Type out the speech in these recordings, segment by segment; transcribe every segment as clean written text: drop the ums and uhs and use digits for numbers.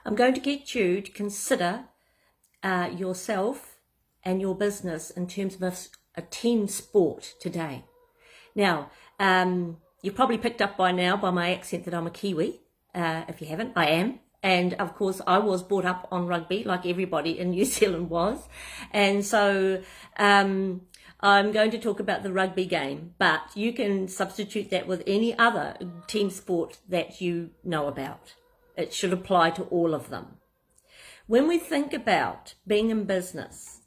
I'm going to get you to consider yourself and your business in terms of a team sport today. Now, you've probably picked up by now by my accent that I'm a Kiwi. If you haven't, I am. And of course, I was brought up on rugby like everybody in New Zealand was. And so I'm going to talk about the rugby game, but you can substitute that with any other team sport that you know about. It should apply to all of them. When we think about being in business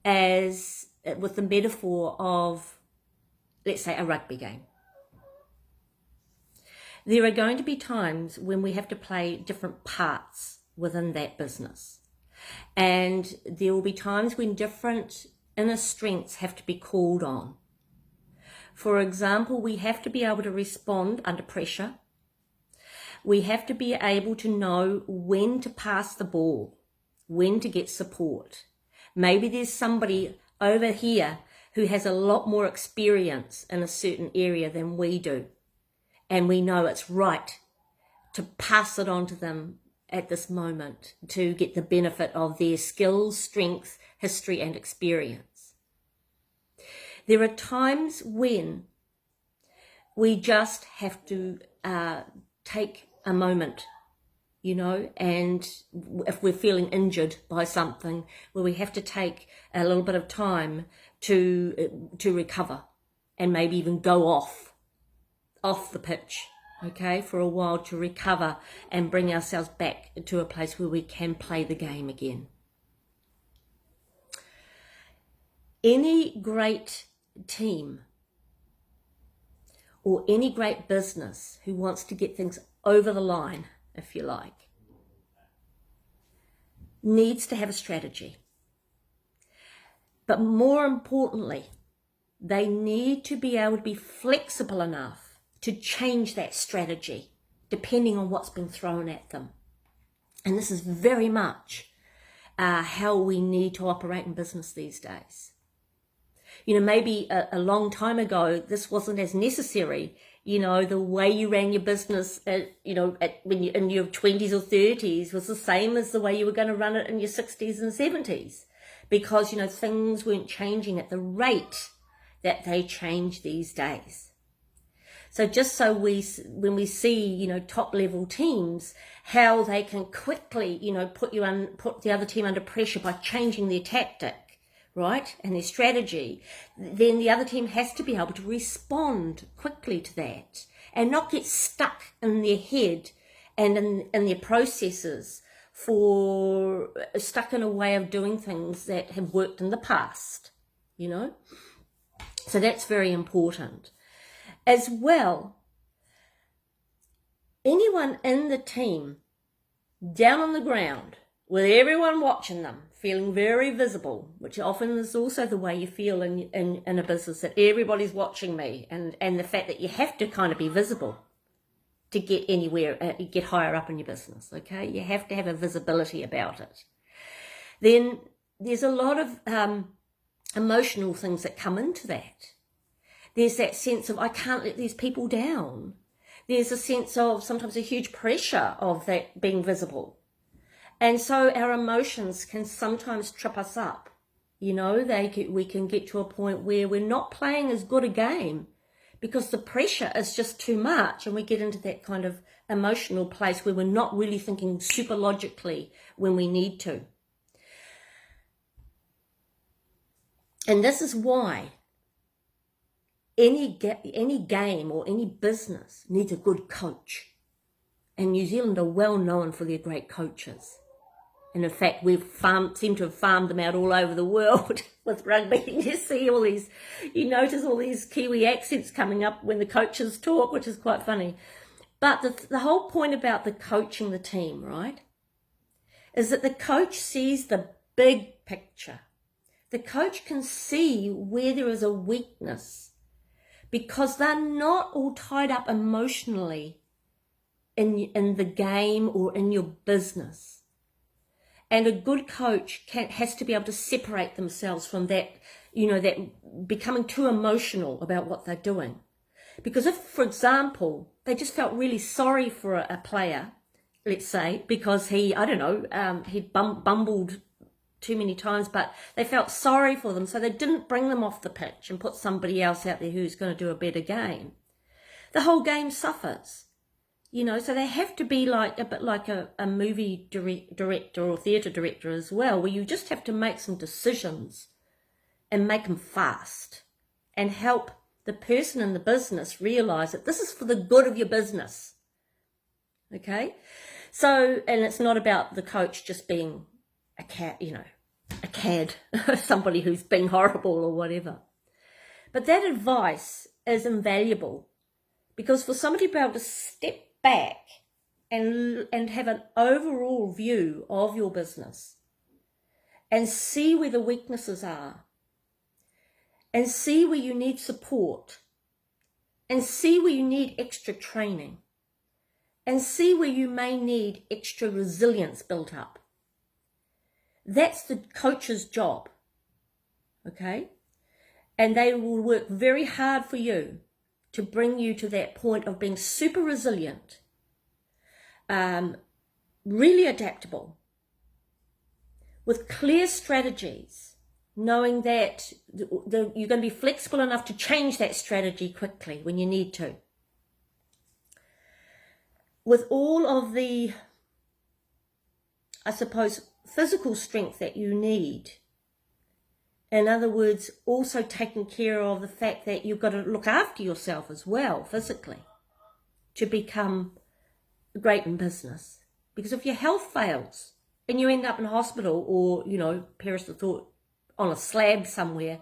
as with the metaphor of, let's say, a rugby game, there are going to be times when we have to play different parts within that business. And there will be times when different inner strengths have to be called on. For example, we have to be able to respond under pressure. We have to be able to know when to pass the ball, when to get support. Maybe there's somebody over here who has a lot more experience in a certain area than we do. And we know it's right to pass it on to them at this moment to get the benefit of their skills, strength, history, and experience. There are times when we just have to take a moment, and if we're feeling injured by something, where we have to take a little bit of time to recover and maybe even go off the pitch, okay, for a while to recover and bring ourselves back to a place where we can play the game again. Any great team or any great business who wants to get things over the line, if you like, needs to have a strategy. But more importantly, they need to be able to be flexible enough to change that strategy depending on what's been thrown at them. And this is very much how we need to operate in business these days. Maybe a long time ago, this wasn't as necessary. The way you ran your business, when you in your 20s or 30s was the same as the way you were going to run it in your 60s and 70s, because, things weren't changing at the rate that they change these days. So just so when we see, top level teams, how they can quickly, put the other team under pressure by changing their tactic, right, and their strategy, then the other team has to be able to respond quickly to that and not get stuck in their head and in their processes stuck in a way of doing things that have worked in the past, So that's very important. As well, anyone in the team down on the ground with everyone watching them, feeling very visible, which often is also the way you feel in a business, that everybody's watching me, and the fact that you have to kind of be visible to get anywhere, get higher up in your business, okay? You have to have a visibility about it. Then there's a lot of emotional things that come into that. There's that sense of, I can't let these people down. There's a sense of sometimes a huge pressure of that being visible. And so our emotions can sometimes trip us up. We can get to a point where we're not playing as good a game because the pressure is just too much, and we get into that kind of emotional place where we're not really thinking super logically when we need to. And this is why any game or any business needs a good coach. And New Zealand are well known for their great coaches. And in fact, seem to have farmed them out all over the world with rugby. You notice all these Kiwi accents coming up when the coaches talk, which is quite funny. But the whole point about the coaching the team, right, is that the coach sees the big picture. The coach can see where there is a weakness, because they're not all tied up emotionally in the game or in your business. And a good coach has to be able to separate themselves from that, that becoming too emotional about what they're doing. Because if, for example, they just felt really sorry for a player let's say, because he, I don't know, he'd bumbled too many times, but they felt sorry for them, so they didn't bring them off the pitch and put somebody else out there who's going to do a better game. The whole game suffers, you know, so they have to be like a bit like a movie director or theatre director as well, where you just have to make some decisions and make them fast and help the person in the business realize that this is for the good of your business. Okay? So, and it's not about the coach just being a cat, you know, a cad, somebody who's being horrible or whatever. But that advice is invaluable, because for somebody to be able to step back and have an overall view of your business and see where the weaknesses are and see where you need support and see where you need extra training and see where you may need extra resilience built up. That's the coach's job, okay? And they will work very hard for you to bring you to that point of being super resilient, really adaptable, with clear strategies, knowing that you're going to be flexible enough to change that strategy quickly when you need to. With all of the, I suppose, physical strength that you need. In other words, also taking care of the fact that you've got to look after yourself as well, physically, to become great in business. Because if your health fails and you end up in hospital or, you know, perish the thought on a slab somewhere,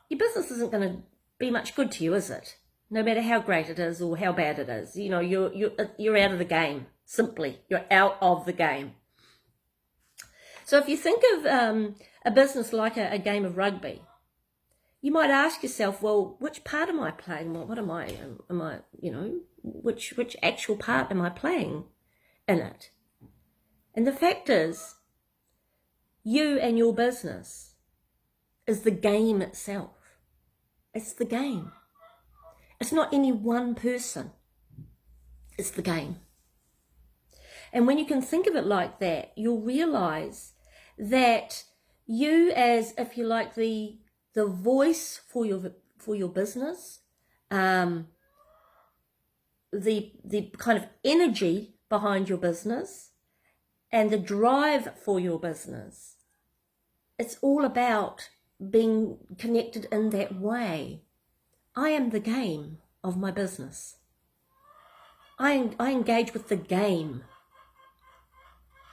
your business isn't going to be much good to you, is it? No matter how great it is or how bad it is. You know, you're out of the game, simply. You're out of the game. So if you think of a business like a game of rugby, you might ask yourself, well, which part am I playing? What am I, you know, which actual part am I playing in it? And the fact is, you and your business is the game itself. It's the game. It's not any one person. It's the game. And when you can think of it like that, you'll realize that you, as, if you like, the voice for your business, the kind of energy behind your business and the drive for your business, it's all about being connected in that way. I am the game of my business. I engage with the game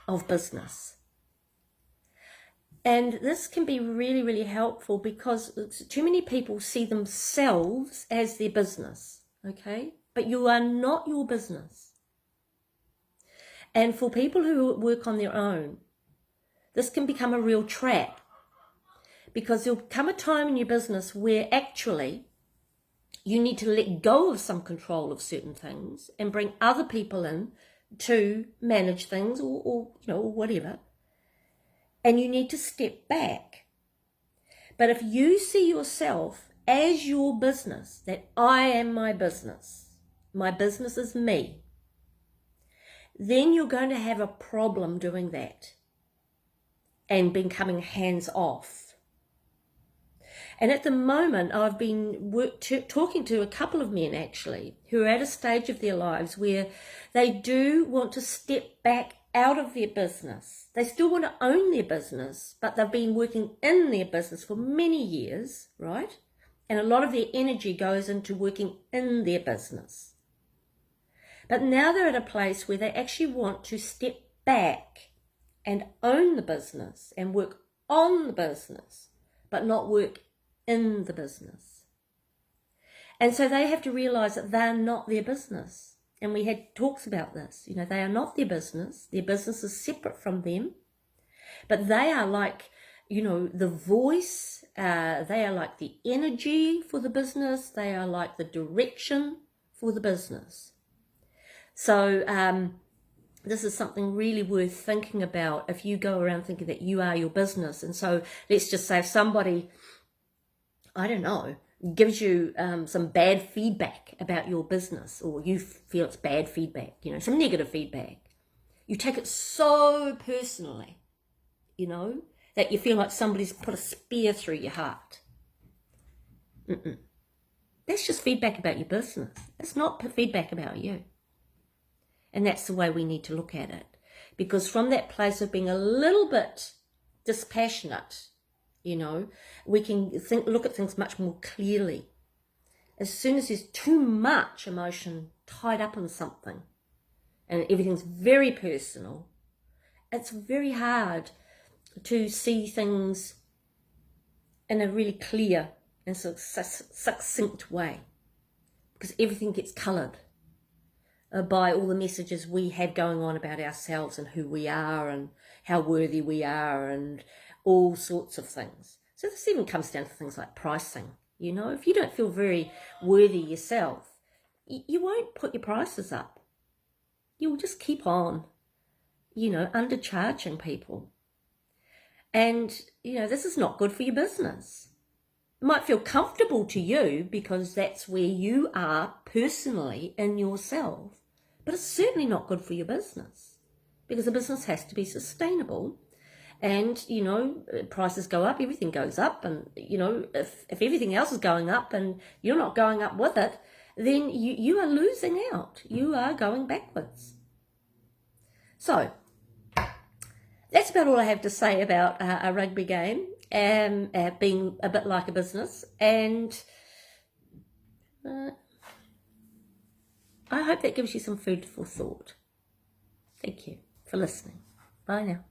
of business. And this can be really, really helpful because too many people see themselves as their business, okay? But you are not your business. And for people who work on their own, this can become a real trap, because there'll come a time in your business where actually you need to let go of some control of certain things and bring other people in to manage things or you know, or whatever. And you need to step back. But if you see yourself as your business, that I am my business is me, then you're going to have a problem doing that and becoming hands off. And at the moment, I've been talking to a couple of men actually who are at a stage of their lives where they do want to step back out of their business. They still want to own their business, but they've been working in their business for many years, right? And a lot of their energy goes into working in their business. But now they're at a place where they actually want to step back and own the business and work on the business, but not work in the business. And so they have to realize that they're not their business. And we had talks about this. You know, they are not their business. Their business is separate from them. But they are like, you know, the voice. They are like the energy for the business. They are like the direction for the business. So this is something really worth thinking about if you go around thinking that you are your business. And so let's just say if somebody, I don't know, gives you some bad feedback about your business, or you feel it's bad feedback, you know, some negative feedback, You take it so personally, you know, that you feel like somebody's put a spear through your heart. That's just feedback about your business. It's not feedback about you. And that's the way we need to look at it. Because from that place of being a little bit dispassionate, you know, we can look at things much more clearly. As soon as there's too much emotion tied up in something and everything's very personal, it's very hard to see things in a really clear and sort of succinct way, because everything gets coloured by all the messages we have going on about ourselves and who we are and how worthy we are and all sorts of things. So this even comes down to things like pricing. You know, if you don't feel very worthy yourself, you won't put your prices up. You'll just keep on, you know, undercharging people. And, you know, this is not good for your business. It might feel comfortable to you because that's where you are personally in yourself, but it's certainly not good for your business, because the business has to be sustainable. And, you know, prices go up, everything goes up. And, you know, if everything else is going up and you're not going up with it, then you are losing out. You are going backwards. So that's about all I have to say about a rugby game being a bit like a business. And I hope that gives you some food for thought. Thank you for listening. Bye now.